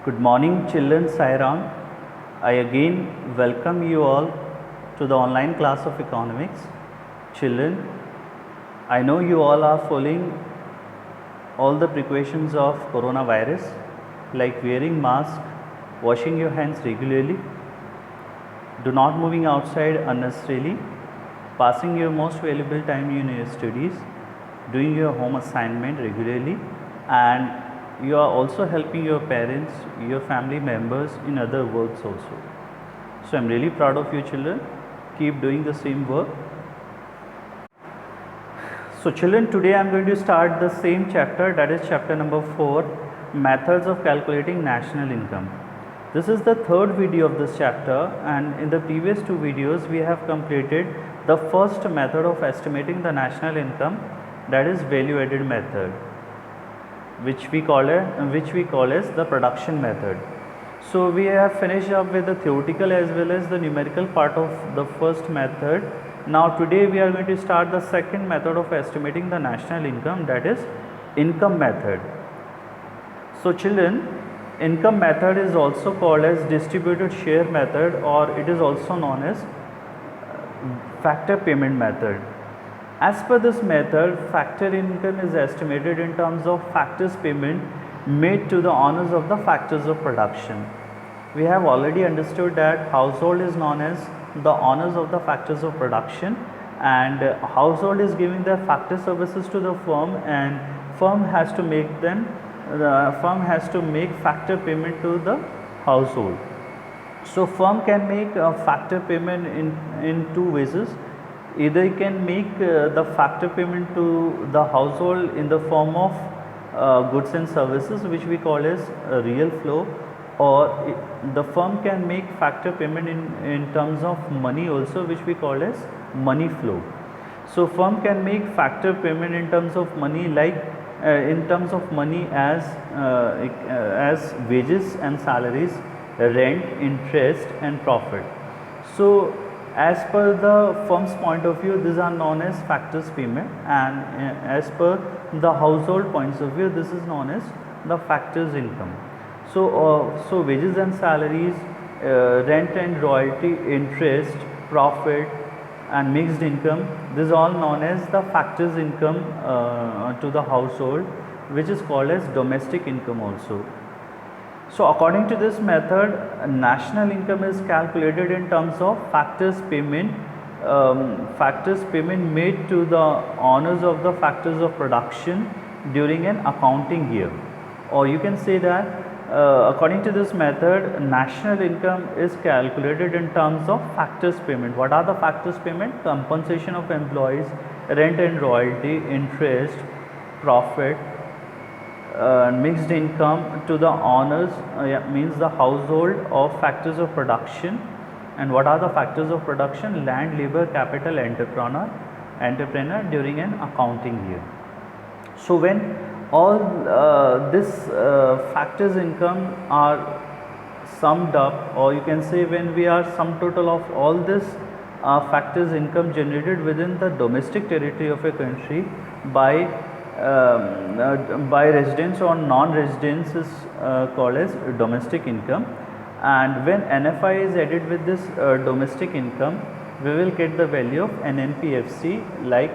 Good morning, children. Sairam. I again welcome you all to the online class of economics. Children, I know you all are following all the precautions of coronavirus, like wearing mask, washing your hands regularly, do not moving outside unnecessarily, passing your most valuable time in your studies, doing your home assignment regularly, and you are also helping your parents, your family members in other works also. So I'm really proud of you, children. Keep doing the same work. So children, today I'm going to start the same chapter, that is chapter number 4, methods of calculating national income. This is the third video of this chapter, and in the previous two videos we have completed the first method of estimating the national income, that is value added method, which we call as the production method. So we have finished up with the theoretical as well as the numerical part of the first method. Now today we are going to start the second method of estimating the national income, that is income method. So children, income method is also called as distributed share method, or it is also known as factor payment method. As per this method, factor income is estimated in terms of factors payment made to the owners of the factors of production. We have already understood that household is known as the owners of the factors of production, and household is giving their factor services to the firm, and firm has to make factor payment to the household. So firm can make a factor payment in two ways. Either you can make the factor payment to the household in the form of goods and services, which we call as real flow, or the firm can make factor payment in terms of money also, which we call as money flow. So firm can make factor payment in terms of money, like in terms of money as wages and salaries, rent, interest and profit. So as per the firm's point of view, these are known as factors payment, and as per the household points of view, this is known as the factors income. So wages and salaries, rent and royalty, interest, profit and mixed income, this is all known as the factors income to the household, which is called as domestic income also. So according to this method, national income is calculated in terms of factors payment made to the owners of the factors of production during an accounting year. Or you can say that according to this method, national income is calculated in terms of factors payment. What are the factors payment? Compensation of employees, rent and royalty, interest, profit, mixed income to the owners, means the household of factors of production. And what are the factors of production? Land, labor, capital, entrepreneur during an accounting year. So when all this factors income are summed up, or you can say when we are sum total of all this factors income generated within the domestic territory of a country by residents or non-residents, is called as domestic income. And when NFI is added with this domestic income, we will get the value of NNPFC, like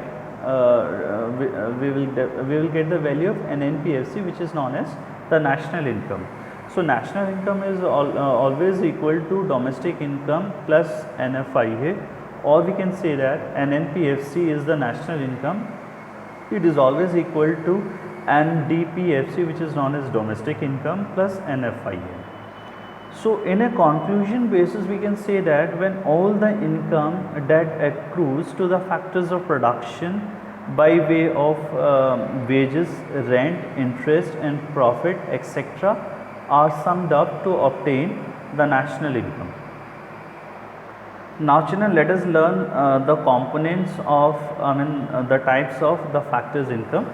we will get the value of NNPFC, which is known as the national income. So national income is always equal to domestic income plus NFI, or we can say that NNPFC is the national income. It is always equal to NDPFC, which is known as domestic income plus NFI. So in a conclusion basis, we can say that when all the income that accrues to the factors of production by way of wages, rent, interest and profit, etc., are summed up to obtain the national income. Now children, let us learn the components of the types of the factors income.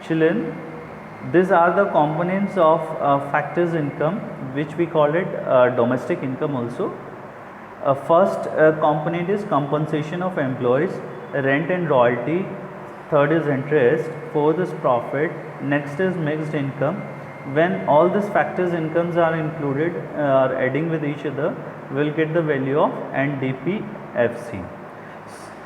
Children, these are the components of factors income, which we call it domestic income also. First component is compensation of employees, rent and royalty. Third is interest. Fourth is profit. Next is mixed income. When all these factors incomes are included, are adding with each other, we'll get the value of NDPFC.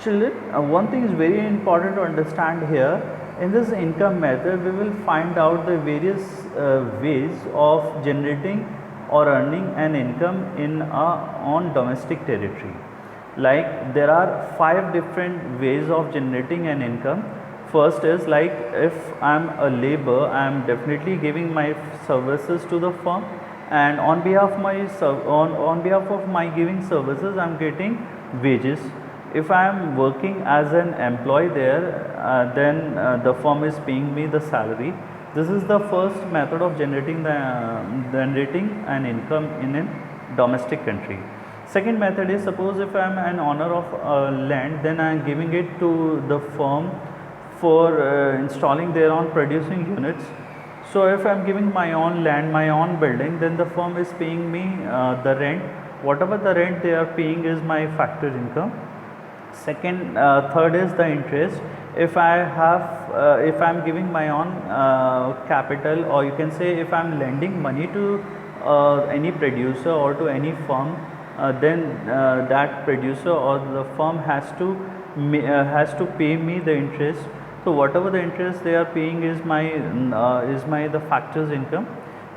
Children, one thing is very important to understand here. In this income method, we will find out the various ways of generating or earning an income on domestic territory. Like there are 5 different ways of generating an income. First is like if I am a labor, I am definitely giving my services to the firm, and on behalf of my giving services, I am getting wages. If I am working as an employee there, then the firm is paying me the salary. This is the first method of generating an income in a domestic country. Second method is, suppose if I am an owner of land, then I am giving it to the firm for installing their own producing units. So if I am giving my own land, my own building, then the firm is paying me the rent. Whatever the rent they are paying is my factor income. Third is the interest. If I am giving my own capital, or you can say if I am lending money to any producer or to any firm, then that producer or the firm has to pay me the interest. So whatever the interest they are paying is my the factors income.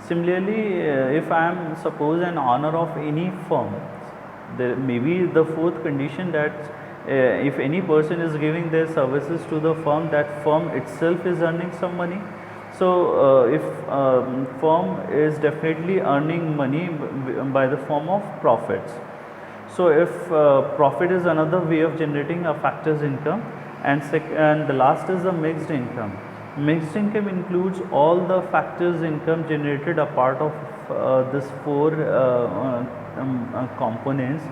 Similarly, if I am suppose an owner of any firm, there may be the fourth condition that if any person is giving their services to the firm, that firm itself is earning some money. So if firm is definitely earning money by the form of profits. So if profit is another way of generating a factors income, and the last is the mixed income. Mixed income includes all the factors income generated a part of this 4 components.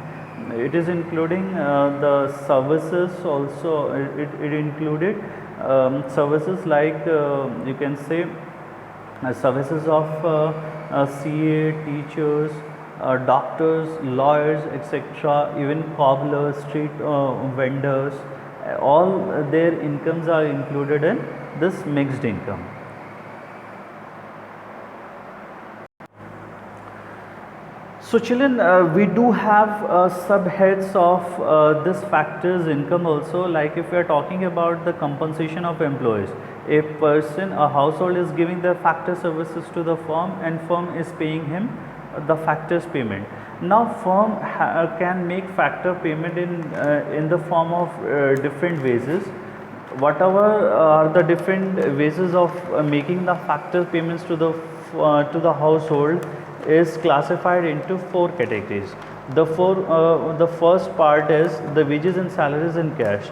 It is including the services also. It included services like you can say services of CA, teachers, doctors, lawyers, etc. Even cobblers, street vendors, all their incomes are included in this mixed income. So children, we do have subheads of this factors income also. Like if we are talking about the compensation of employees, a household is giving the factor services to the firm, and firm is paying him the factors payment. Now firm can make factor payment in the form of different ways. Whatever are the different ways of making the factor payments to the household is classified into 4 categories. The first part is the wages and salaries in cash.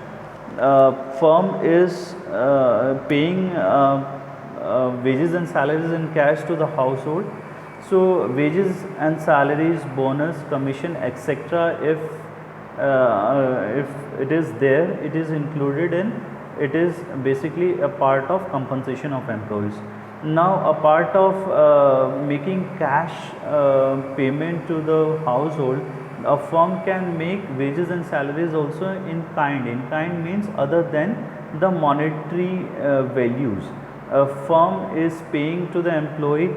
Firm is paying wages and salaries in cash to the household. So wages and salaries, bonus, commission, etc. If it is there, it is included in. It is basically a part of compensation of employees. Now a part of making cash payment to the household, a firm can make wages and salaries also in kind. In kind means other than the monetary values. A firm is paying to the employee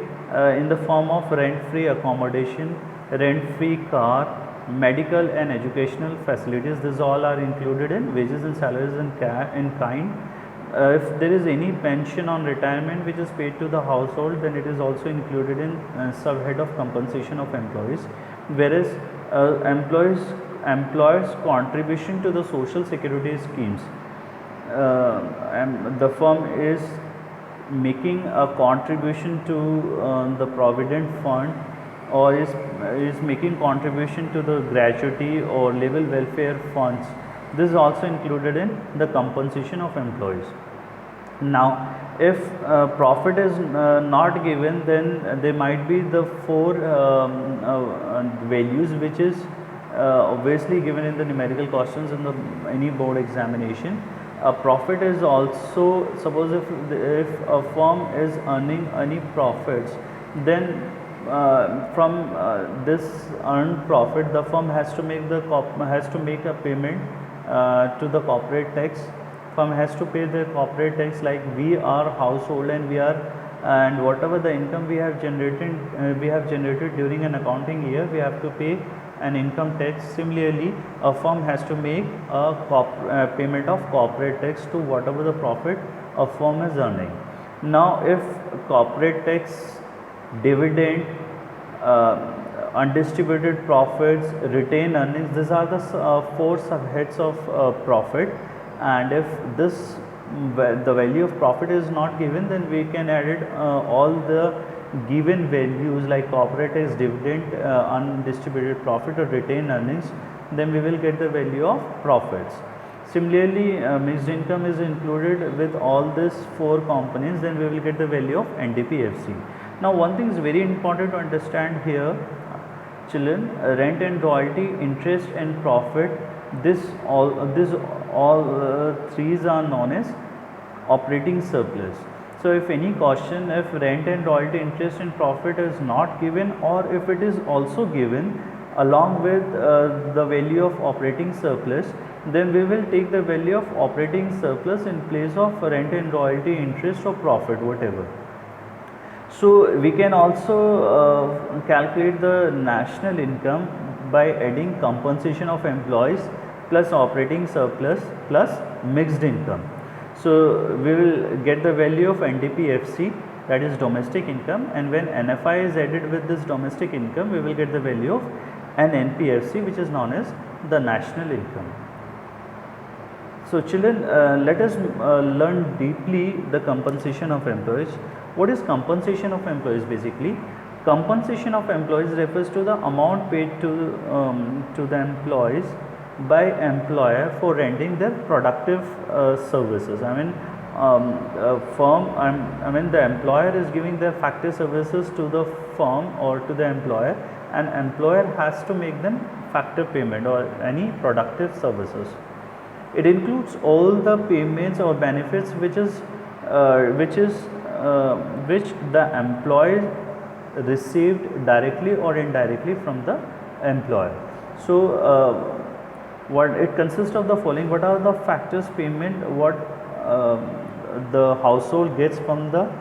in the form of rent-free accommodation, rent-free car, medical and educational facilities. These all are included in wages and salaries in kind. If there is any pension on retirement which is paid to the household, then it is also included in subhead of compensation of employees. Whereas employers contribution to the social security schemes, and the firm is making a contribution to the provident fund, or is making contribution to the gratuity or level welfare funds. This is also included in the compensation of employees. Now if profit is not given, then there might be the 4 values which is obviously given in the numerical questions in any board examination. A profit is also, suppose if a firm is earning any profits, then from this earned profit, the firm has to make a payment to the corporate tax. Firm has to pay the corporate tax, like we are household and we are and whatever the income we have generated during an accounting year, we have to pay an income tax. Similarly, a firm has to make a payment of corporate tax to whatever the profit a firm is earning. Now, if corporate tax, dividend, undistributed profits, retained earnings, these are the four subheads of profit, and if this the value of profit is not given, then we can add it all the given values like corporate tax, dividend, undistributed profit or retained earnings, then we will get the value of profits. Similarly, mixed income is included with all these four components, then we will get the value of NDPFC. Now, one thing is very important to understand here, children, rent and royalty, interest and profit, this all threes are known as operating surplus. So, if any question, if rent and royalty, interest and profit is not given, or if it is also given along with the value of operating surplus, then we will take the value of operating surplus in place of rent and royalty, interest or profit, whatever. So, we can also calculate the national income by adding compensation of employees plus operating surplus plus mixed income. So, we will get the value of NDPFC, that is domestic income, and when NFI is added with this domestic income, we will get the value of NPFC, which is known as the national income. So, children, let us learn deeply the compensation of employees. What is compensation of employees? Basically, compensation of employees refers to the amount paid to the employees by employer for rendering their productive services. I mean, the employer is giving their factory services to the firm or to the employer, and employer has to make them factor payment or any productive services. It includes all the payments or benefits which the employee received directly or indirectly from the employer. So, what it consists of the following: what are the factors payment what the household gets from the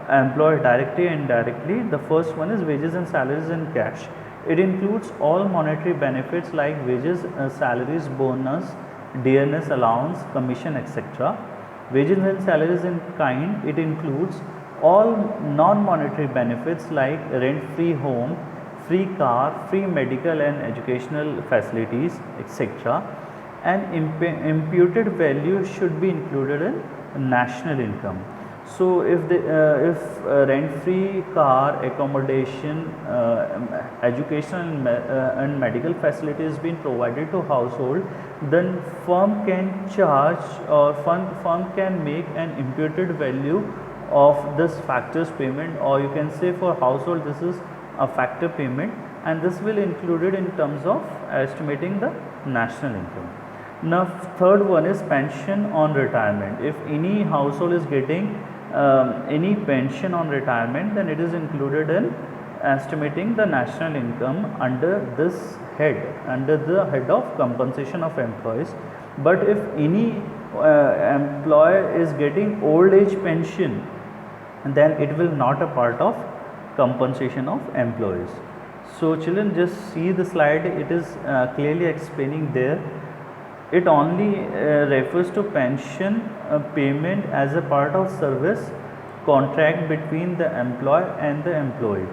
employer directly and indirectly. The first one is wages and salaries in cash. It includes all monetary benefits like wages, salaries, bonus, dearness allowance, commission, etc. Wages and salaries in kind, it includes all non-monetary benefits like rent-free home, free car, free medical and educational facilities, etc. And imputed value should be included in national income. So, if rent-free car, accommodation, educational and medical facilities being provided to household, then firm can charge or firm can make an imputed value of this factors payment, or you can say for household this is a factor payment, and this will included in terms of estimating the national income. Now, third one is pension on retirement. If any household is getting any pension on retirement, then it is included in estimating the national income under this head, under the head of compensation of employees. But if any employer is getting old age pension, then it will not a part of compensation of employees. So, children, just see the slide, it is clearly explaining there. It only refers to pension payment as a part of service contract between the employer and the employee.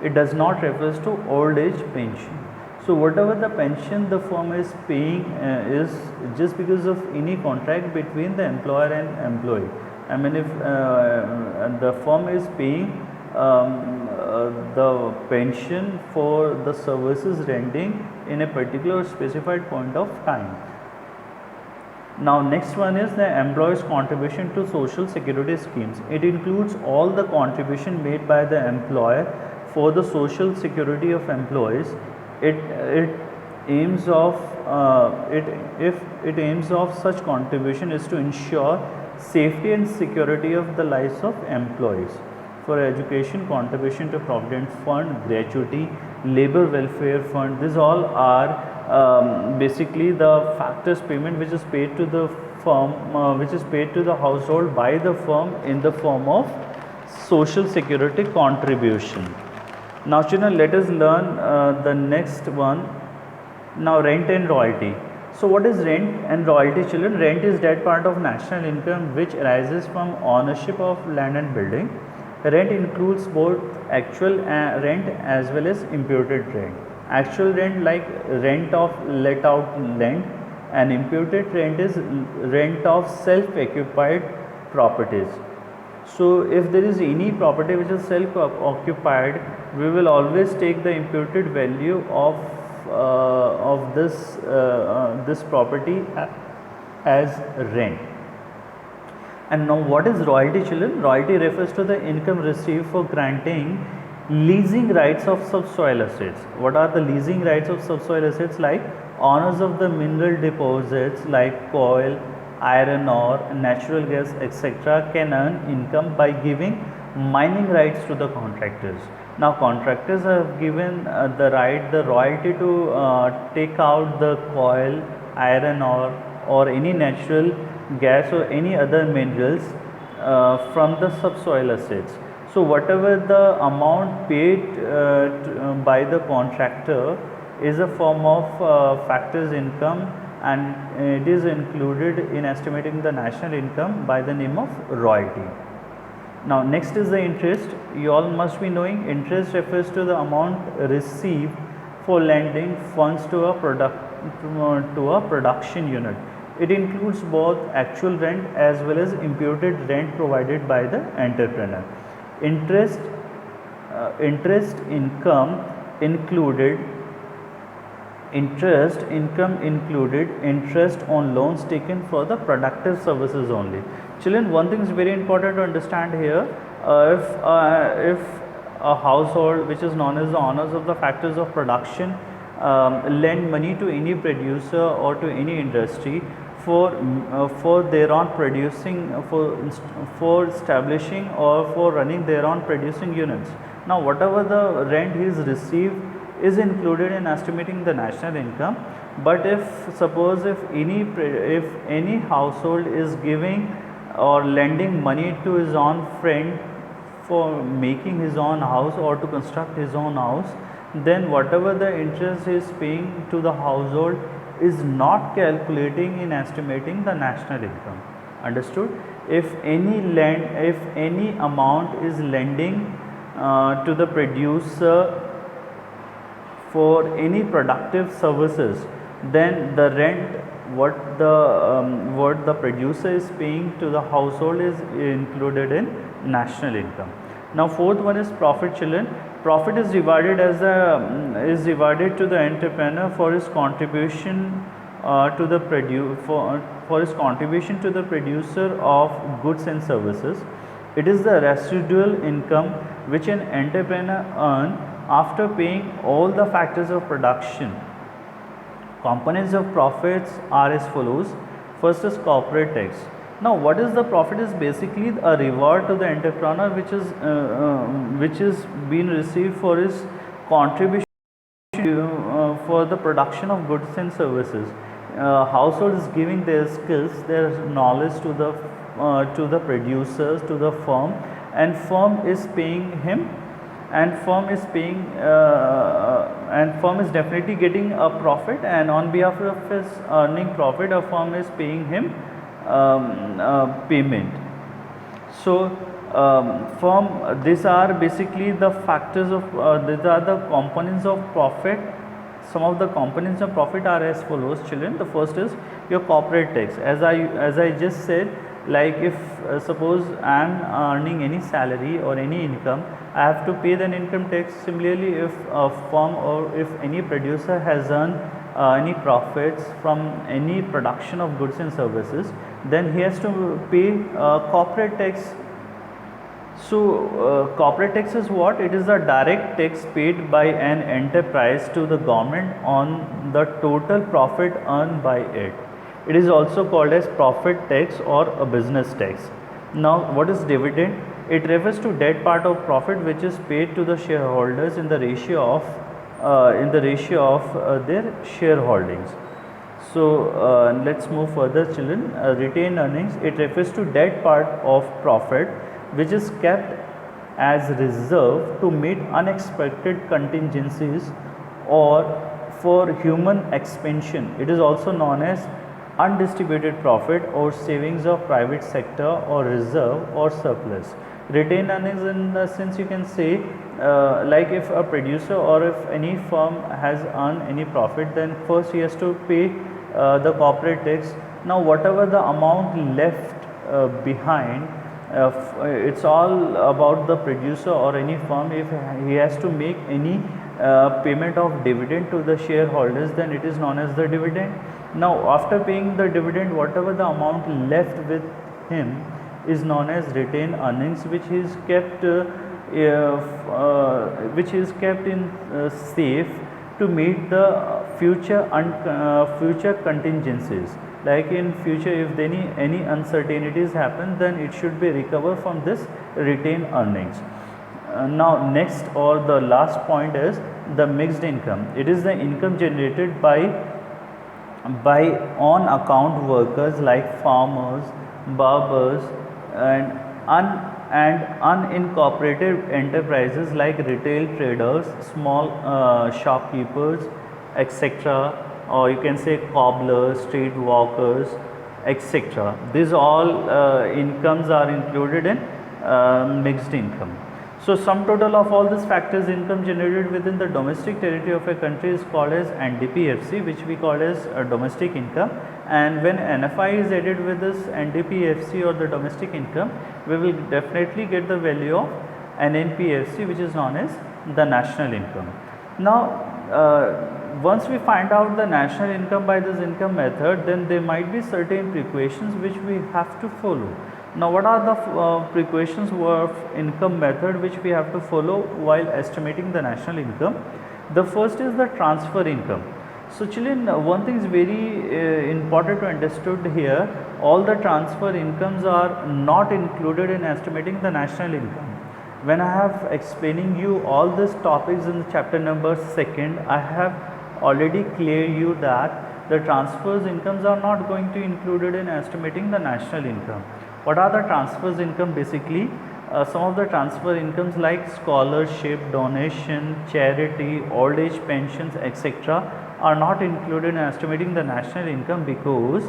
It does not refers to old age pension. So, whatever the pension the firm is paying is just because of any contract between the employer and employee. I mean, if the firm is paying the pension for the services rendering in a particular specified point of time. Now, next one is the employee's contribution to social security schemes. It includes all the contribution made by the employer for the social security of employees. It aims of such contribution is to ensure safety and security of the lives of employees. For education, contribution to provident fund, gratuity, labor welfare fund, these all are basically the factors payment which is paid to the firm, which is paid to the household by the firm in the form of social security contribution. Now children, let us learn the next one. Now rent and royalty. So what is rent and royalty children? Rent is that part of national income which arises from ownership of land and building. Rent includes both actual rent as well as imputed rent. Actual rent like rent of let out land, and imputed rent is rent of self-occupied properties. So if there is any property which is self-occupied, we will always take the imputed value of this property as rent. And now what is royalty children? Royalty refers to the income received for granting leasing rights of subsoil assets. What are the leasing rights of subsoil assets? Like owners of the mineral deposits like coal, iron ore, natural gas, etc. can earn income by giving mining rights to the contractors. Now contractors have given the royalty to take out the coal, iron ore or any natural gas or any other minerals from the subsoil assets. So whatever the amount paid by the contractor is a form of factors income, and it is included in estimating the national income by the name of royalty. Now next is the interest. You all must be knowing interest refers to the amount received for lending funds to a production unit. It includes both actual rent as well as imputed rent provided by the entrepreneur. Interest income included interest on loans taken for the productive services only. Children, one thing is very important to understand here. If a household which is known as the owners of the factors of production lend money to any producer or to any industry for their own producing, for establishing or for running their own producing units. Now whatever the rent he is received is included in estimating the national income. But if any household is giving or lending money to his own friend for making his own house or to construct his own house, then whatever the interest he is paying to the household is not calculating in estimating the national income. Understood? If any amount is lending to the producer for any productive services, then the rent what the producer is paying to the household is included in national income. Now fourth one is profit children. Profit is divided to the entrepreneur for his contribution to the producer of goods and services. It is the residual income which an entrepreneur earns after paying all the factors of production. Components of profits are as follows. First is corporate tax. Now what is the profit? Is basically a reward to the entrepreneur which is being received for his contribution for the production of goods and services. Household is giving their skills, their knowledge to the producers, to the firm, and firm is paying him, and firm is definitely getting a profit, and on behalf of his earning profit, a firm is paying him payment. So these are basically the factors of these are the components of profit. Some of the components of profit are as follows children. The first is your corporate tax. As I just said, like if suppose I am earning any salary or any income, I have to pay the income tax. Similarly, if a firm or if any producer has earned any profits from any production of goods and services, then he has to pay corporate tax. So corporate tax is what? It is a direct tax paid by an enterprise to the government on the total profit earned by it. It is also called as profit tax or a business tax. Now what is dividend? It refers to that part of profit which is paid to the shareholders in the ratio of their shareholdings. So let's move further children. Retained earnings, it refers to that part of profit which is kept as reserve to meet unexpected contingencies or for human expansion. It is also known as undistributed profit or savings of private sector or reserve or surplus. Retained earnings, in the sense you can say, like if a producer or if any firm has earned any profit, then first he has to pay the corporate tax. Now whatever the amount left behind, it's all about the producer or any firm. If he has to make any payment of dividend to the shareholders, then it is known as the dividend. Now after paying the dividend, whatever the amount left with him is known as retained earnings, which is kept in safe to meet the future contingencies. Like in future, if any uncertainties happen, then it should be recovered from this retained earnings. Now next or the last point is the mixed income. It is the income generated by on account workers like farmers, barbers, and unincorporated enterprises like retail traders, small shopkeepers, etc., or you can say cobblers, street walkers, etc. These all incomes are included in mixed income. So sum total of all these factors income generated within the domestic territory of a country is called as NDPFC, which we call as domestic income. And when NFI is added with this NDPFC or the domestic income, we will definitely get the value of NNPFC, which is known as the national income. Now once we find out the national income by this income method, then there might be certain precautions which we have to follow. Now what are the precautions of income method which we have to follow while estimating the national income? The first is the transfer income. So children, one thing is very important to understood here. All the transfer incomes are not included in estimating the national income. When I have explaining you all these topics in the chapter number 2nd, I have already cleared you that the transfers incomes are not going to included in estimating the national income. What are the transfers income? Basically, some of the transfer incomes like scholarship, donation, charity, old age pensions, etc. are not included in estimating the national income because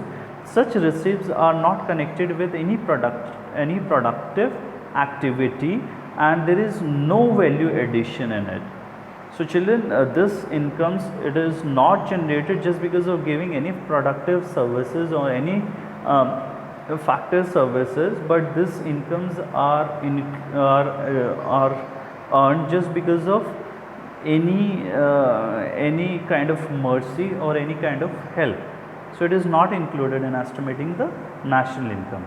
such receipts are not connected with any productive activity and there is no value addition in it. So children, this incomes, it is not generated just because of giving any productive services or any factor services, but these incomes are earned just because of any kind of mercy or any kind of help. So it is not included in estimating the national income.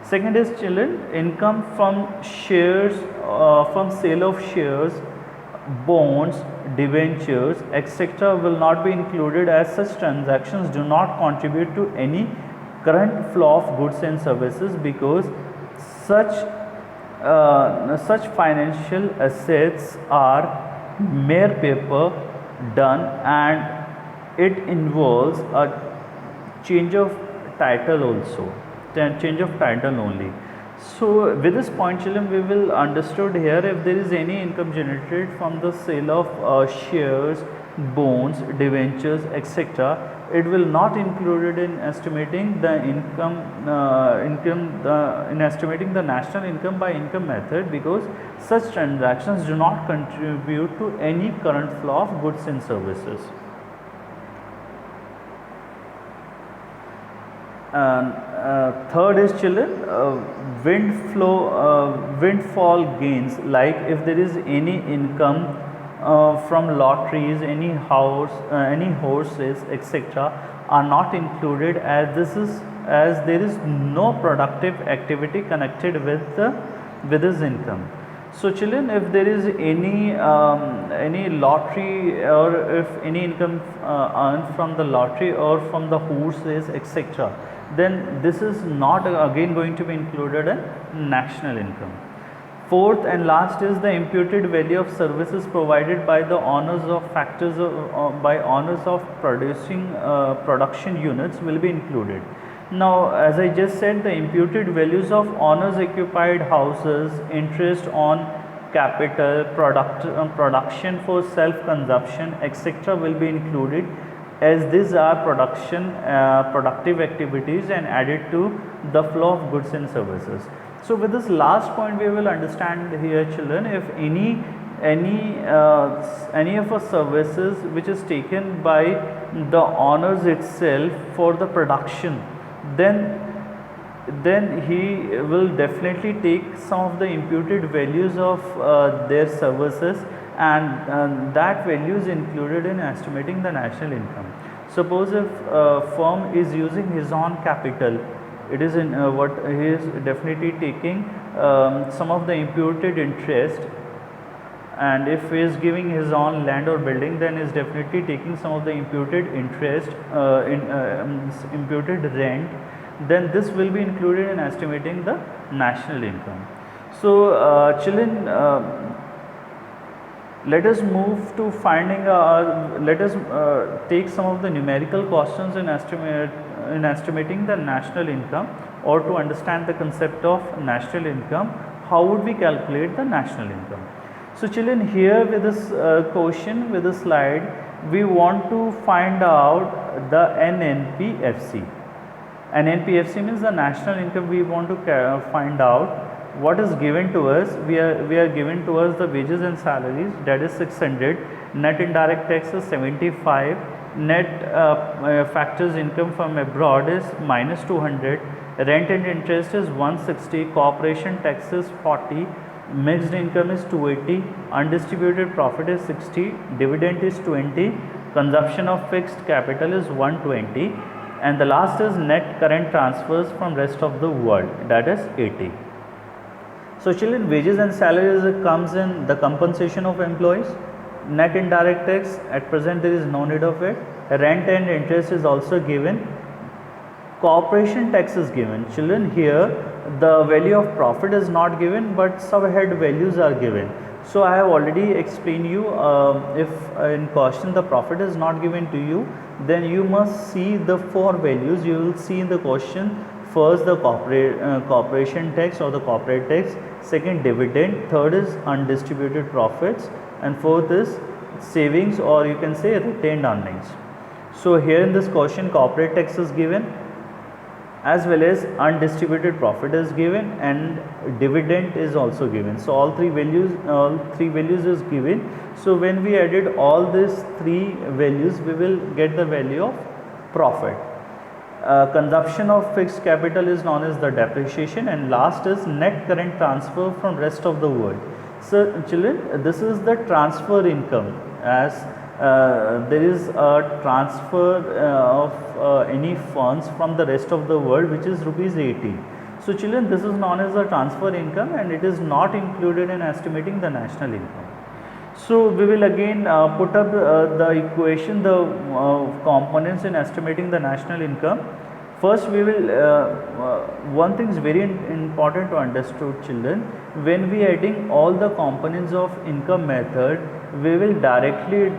Second is children, income from shares, from sale of shares, bonds, debentures, etc. will not be included as such transactions do not contribute to any current flow of goods and services because such financial assets are mere paper done and it involves a change of title also, change of title only. So with this point children, we will understood here if there is any income generated from the sale of shares, bonds, debentures, etc. it will not included in estimating the income in estimating the national income by income method because such transactions do not contribute to any current flow of goods and services. Third is children, windfall gains, like if there is any income from lotteries, any horses, etc. are not included as there is no productive activity connected with this income. So children, if there is any lottery or if any income earned from the lottery or from the horses, etc., then this is not again going to be included in national income. Fourth and last is the imputed value of services provided by the owners of factors by owners of production units will be included. Now as I just said, the imputed values of owners occupied houses, interest on capital, production for self-consumption, etc. will be included, as these are productive activities and added to the flow of goods and services. So with this last point we will understand here, children, if any of a services which is taken by the owners itself for the production, then he will definitely take some of the imputed values of their services, and that value is included in estimating the national income. Suppose if a firm is using his own capital, it is in what he is definitely taking some of the imputed interest, and if he is giving his own land or building, then is definitely taking some of the imputed interest, imputed rent, then this will be included in estimating the national income. So children, let us move to finding let us take some of the numerical questions in estimating the national income, or to understand the concept of national income, how would we calculate the national income. So children, here with this question, with this slide, we want to find out the NNPFC. NNPFC means the national income. We want to find out what is given to us. We are given to us the wages and salaries, that is 600, net indirect tax is 75, net factors income from abroad is minus 200, rent and interest is 160, corporation tax is 40, mixed income is 280, undistributed profit is 60, dividend is 20, consumption of fixed capital is 120, and the last is net current transfers from rest of the world, that is 80. So children, wages and salaries comes in the compensation of employees, net indirect tax, at present there is no need of it, rent and interest is also given, corporation tax is given. Children, here the value of profit is not given, but subhead values are given. So I have already explained you, if in question the profit is not given to you, then you must see the 4 values. You will see in the question, first the corporation tax or the corporate tax, second dividend, third is undistributed profits, and fourth is savings, or you can say retained earnings. So here in this question, corporate tax is given, as well as undistributed profit is given, and dividend is also given. So all three values is given. So when we added all these 3 values, we will get the value of profit. Consumption of fixed capital is known as the depreciation, and last is net current transfer from rest of the world. So children, this is the transfer income, as there is a transfer of any funds from the rest of the world, which is rupees 80. So children, this is known as the transfer income, and it is not included in estimating the national income. So we will again put up the equation, the components in estimating the national income. First we will, one thing is very important to understand, children, when we adding all the components of income method, we will directly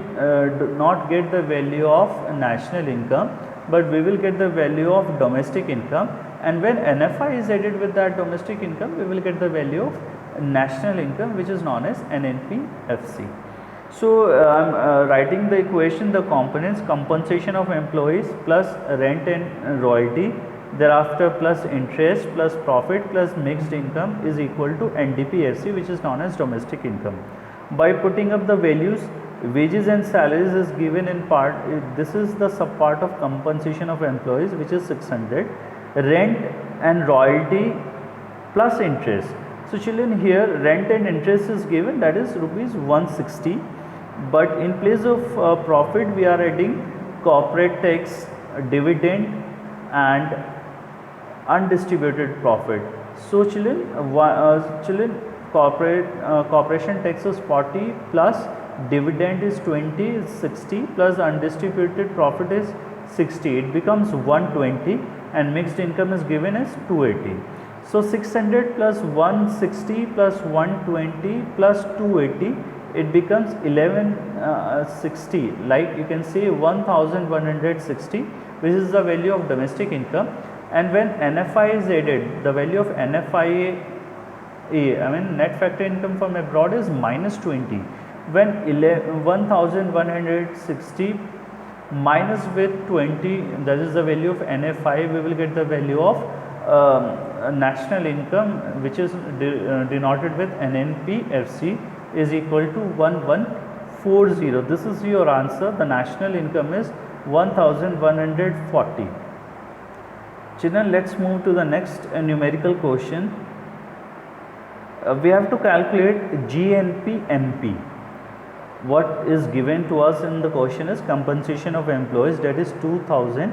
not get the value of national income, but we will get the value of domestic income, and when NFI is added with that domestic income, we will get the value of national income, which is known as NNPFC. So I am writing the equation, the components, compensation of employees plus rent and royalty, thereafter plus interest plus profit plus mixed income is equal to NDPFC, which is known as domestic income. By putting up the values, wages and salaries is given in part, this is the subpart of compensation of employees, which is 600, rent and royalty plus interest. So children, here rent and interest is given, that is rupees 160, but in place of profit we are adding corporate tax, dividend and undistributed profit. So children, corporation tax is 40 plus dividend is 20 is 60 plus undistributed profit is 60, it becomes 120, and mixed income is given as 280. So 600 plus 160 plus 120 plus 280, it becomes 1160, like you can say 1160, which is the value of domestic income. And when NFI is added, the value of NFI I mean net factor income from abroad is minus 20. When 1160 minus with 20, that is the value of NFI, we will get the value of national income, which is denoted with NNPFC, is equal to 1140. This is your answer. The national income is 1140. Children, let's move to the next numerical question. We have to calculate GNP-MP. What is given to us in the question is compensation of employees, that is 2000,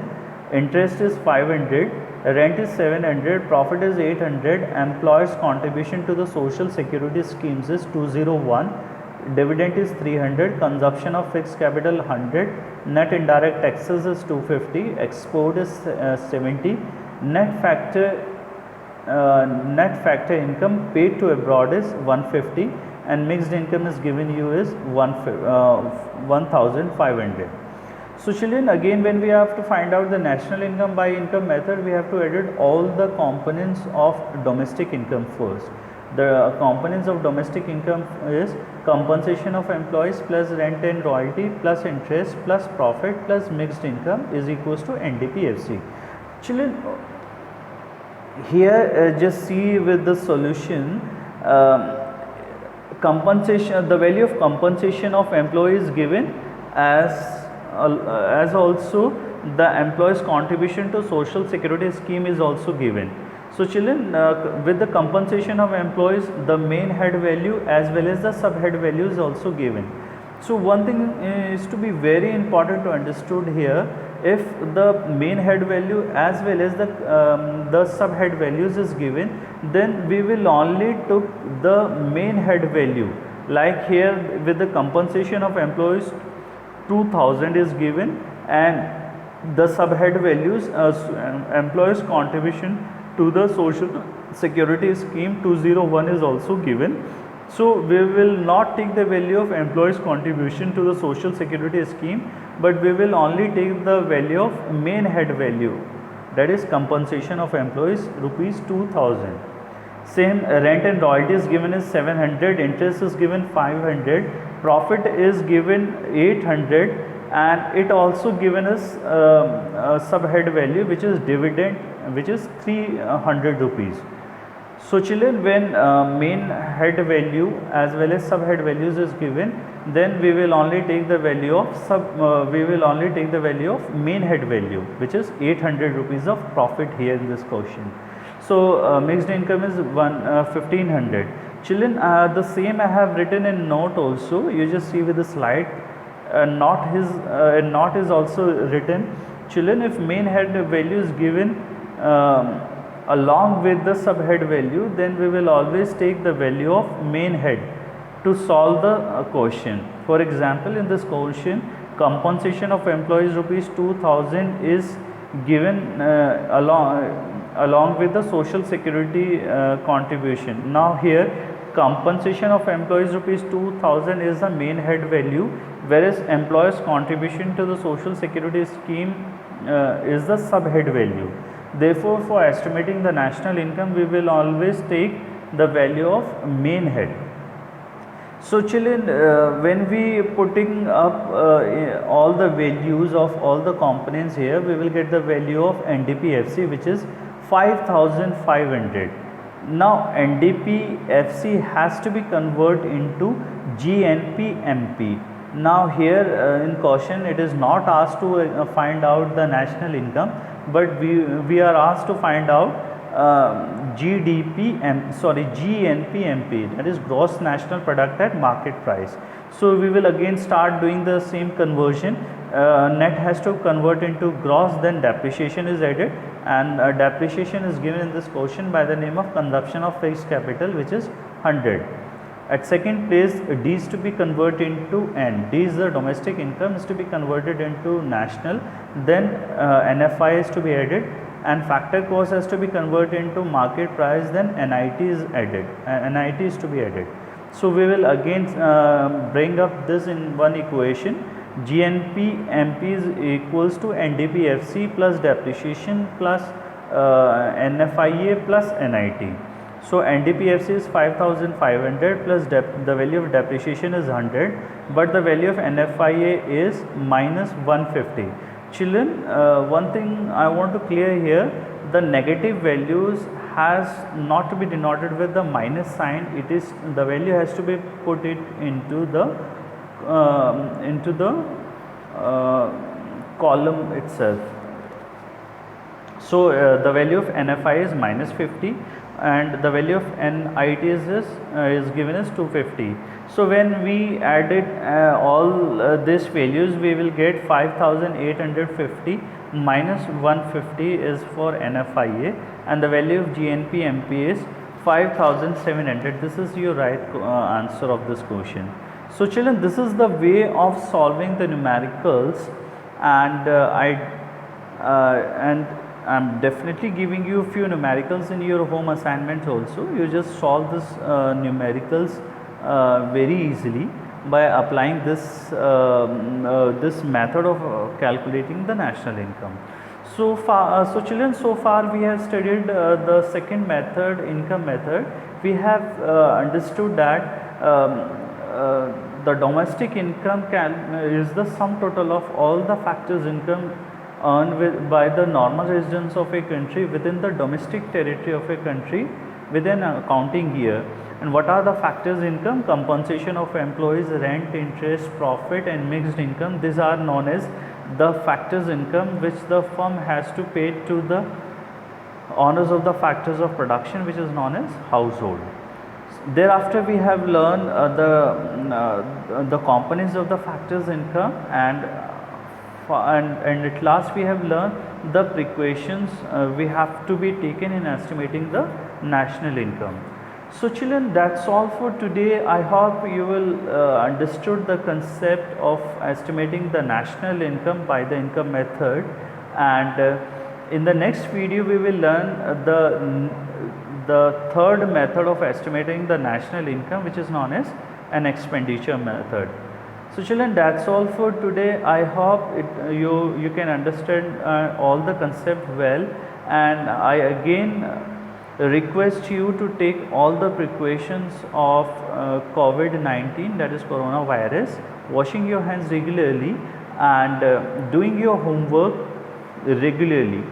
interest is 500, rent is 700, profit is 800, employers contribution to the social security schemes is 201, dividend is 300, consumption of fixed capital 100, net indirect taxes is 250, export is 70, net factor income paid to abroad is 150, and mixed income is given you is 1500. So children, again when we have to find out the national income by income method, we have to edit all the components of domestic income first. The components of domestic income is compensation of employees plus rent and royalty plus interest plus profit plus mixed income is equals to NDPFC. Children, here just see with the solution, compensation, the value of compensation of employees given as also the employees contribution to social security scheme is also given. So children, with the compensation of employees, the main head value as well as the subhead value is also given. So one thing is to be very important to understood here. If the main head value as well as the subhead values is given, then we will only took the main head value. Like here with the compensation of employees 2000 is given, and the subhead values employees contribution to the social security scheme 201 is also given. So we will not take the value of employees contribution to the social security scheme, but we will only take the value of main head value, that is compensation of employees rupees 2000. Same rent and royalty is given as 700, interest is given 500, profit is given 800, and it also given us subhead value which is dividend, which is 300 rupees. So children, when main head value as well as subhead values is given, then we will only take the value of main head value, which is 800 rupees of profit here in this question. So mixed income is 1500. Children, the same I have written in note also. You just see with the slide. Not is also written. Children, if main head value is given along with the subhead value, then we will always take the value of main head to solve the question. For example, in this question, compensation of employees rupees 2000 is given along with the social security contribution. Now here compensation of employees rupees 2000 is the main head value, whereas employees contribution to the social security scheme is the subhead value. Therefore, for estimating the national income, we will always take the value of main head. So children, when we putting up all the values of all the components here, we will get the value of NDPFC, which is 5500. Now NDPFC has to be converted into GNP-MP. Now here in question it is not asked to find out the national income, but we are asked to find out GNP-MP, that is gross national product at market price. So we will again start doing the same conversion. Net has to convert into gross, then depreciation is added, and depreciation is given in this question by the name of consumption of fixed capital, which is 100. At second place, D is to be converted into N. D is the domestic income, is to be converted into national. Then NFI is to be added, and factor cost has to be converted into market price. Then NIT is added. NIT is to be added. So we will again bring up this in one equation. GNP-MP is equals to NDPFC plus depreciation plus NFIA plus NIT. So NDPFC is 5500 plus the value of depreciation is 100, but the value of NFIA is minus 150. Children, one thing I want to clear here, the negative values has not to be denoted with the minus sign. It is the value has to be put it into the column itself. So the value of NFI is minus 50 and the value of NIT is given as 250. So when we added all these values, we will get 5850 minus 150 is for NFIA, and the value of GNP MP is 5700. This is your right answer of this question. So children, this is the way of solving the numericals, and I'm definitely giving you a few numericals in your home assignments also. You just solve this numericals very easily by applying this this method of calculating the national income. So far, so children, so far we have studied the second method, income method. We have understood that the domestic income is the sum total of all the factors income earned by the normal residents of a country within the domestic territory of a country within an accounting year. And what are the factors income? Compensation of employees, rent, interest, profit and mixed income. These are known as the factors income which the firm has to pay to the owners of the factors of production, which is known as household. Thereafter we have learned the components of the factors income, and at last we have learned the precautions we have to be taken in estimating the national income. So children, that's all for today. I hope you will understood the concept of estimating the national income by the income method, and in the next video we will learn the third method of estimating the national income, which is known as an expenditure method. So children, that's all for today. I hope you can understand all the concept well, and I again request you to take all the precautions of COVID-19, that is coronavirus, washing your hands regularly and doing your homework regularly,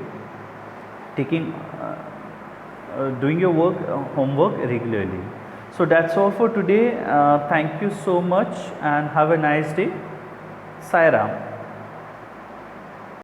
doing your homework regularly. So that's all for today. Thank you so much and have a nice day. Sai Ram.